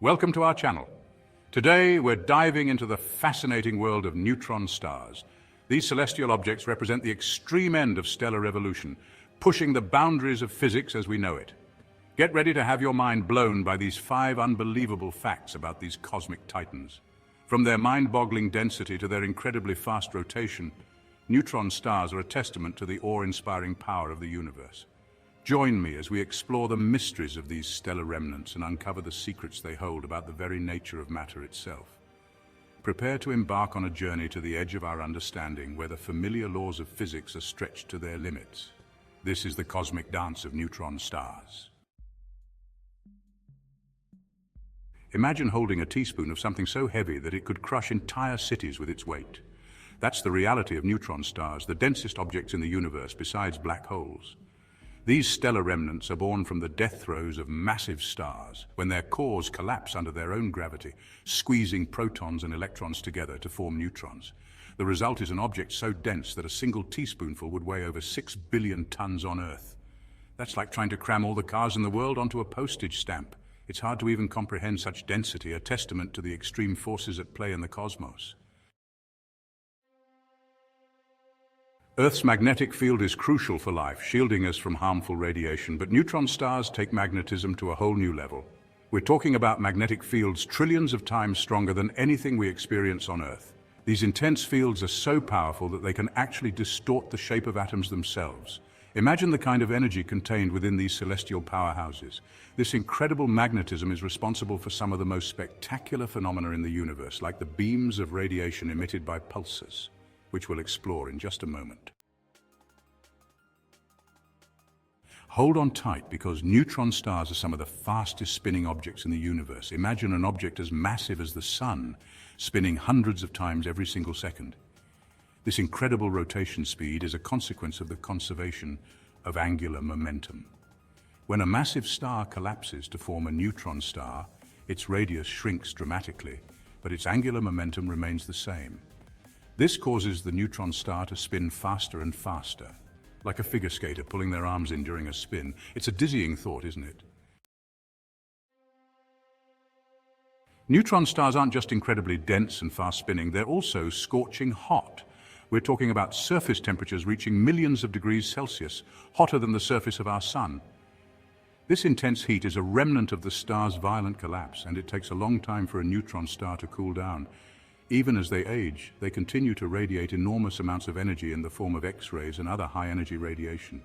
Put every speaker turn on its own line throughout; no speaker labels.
Welcome to our channel. Today we're diving into the fascinating world of neutron stars. These celestial objects represent the extreme end of stellar evolution, pushing the boundaries of physics as we know it. Get ready to have your mind blown by these 5 unbelievable facts about these cosmic titans. From their mind-boggling density to their incredibly fast rotation, neutron stars are a testament to the awe-inspiring power of the universe. Join me as we explore the mysteries of these stellar remnants and uncover the secrets they hold about the very nature of matter itself. Prepare to embark on a journey to the edge of our understanding, where the familiar laws of physics are stretched to their limits. This is the cosmic dance of neutron stars. Imagine holding a teaspoon of something so heavy that it could crush entire cities with its weight. That's the reality of neutron stars, the densest objects in the universe besides black holes. These stellar remnants are born from the death throes of massive stars, when their cores collapse under their own gravity, squeezing protons and electrons together to form neutrons. The result is an object so dense that a single teaspoonful would weigh over 6 billion tons on Earth. That's like trying to cram all the cars in the world onto a postage stamp. It's hard to even comprehend such density, a testament to the extreme forces at play in the cosmos. Earth's magnetic field is crucial for life, shielding us from harmful radiation, but neutron stars take magnetism to a whole new level. We're talking about magnetic fields trillions of times stronger than anything we experience on Earth. These intense fields are so powerful that they can actually distort the shape of atoms themselves. Imagine the kind of energy contained within these celestial powerhouses. This incredible magnetism is responsible for some of the most spectacular phenomena in the universe, like the beams of radiation emitted by pulsars, which we'll explore in just a moment. Hold on tight, because neutron stars are some of the fastest spinning objects in the universe. Imagine an object as massive as the Sun, spinning hundreds of times every single second. This incredible rotation speed is a consequence of the conservation of angular momentum. When a massive star collapses to form a neutron star, its radius shrinks dramatically, but its angular momentum remains the same. This causes the neutron star to spin faster and faster, like a figure skater pulling their arms in during a spin. It's a dizzying thought, isn't it? Neutron stars aren't just incredibly dense and fast spinning, they're also scorching hot. We're talking about surface temperatures reaching millions of degrees Celsius, hotter than the surface of our Sun. This intense heat is a remnant of the star's violent collapse, and it takes a long time for a neutron star to cool down. Even as they age, they continue to radiate enormous amounts of energy in the form of X-rays and other high-energy radiation.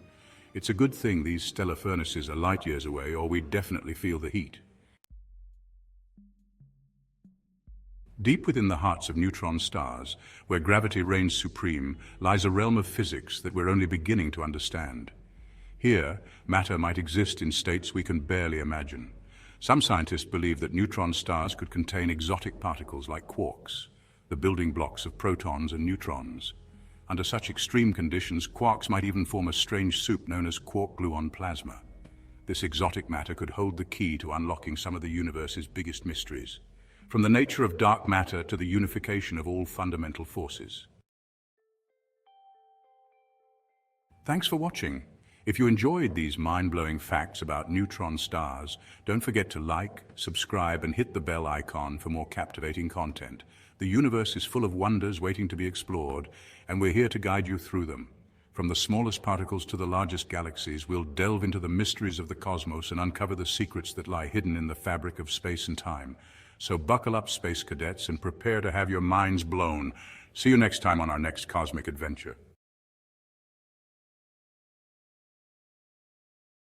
It's a good thing these stellar furnaces are light years away, or we'd definitely feel the heat. Deep within the hearts of neutron stars, where gravity reigns supreme, lies a realm of physics that we're only beginning to understand. Here, matter might exist in states we can barely imagine. Some scientists believe that neutron stars could contain exotic particles like quarks, the building blocks of protons and neutrons. Under such extreme conditions, quarks might even form a strange soup known as quark-gluon plasma. This exotic matter could hold the key to unlocking some of the universe's biggest mysteries, from the nature of dark matter to the unification of all fundamental forces. Thanks for watching. If you enjoyed these mind-blowing facts about neutron stars, don't forget to like, subscribe, and hit the bell icon for more captivating content. The universe is full of wonders waiting to be explored, and we're here to guide you through them. From the smallest particles to the largest galaxies, we'll delve into the mysteries of the cosmos and uncover the secrets that lie hidden in the fabric of space and time. So buckle up, space cadets, and prepare to have your minds blown. See you next time on our next cosmic adventure.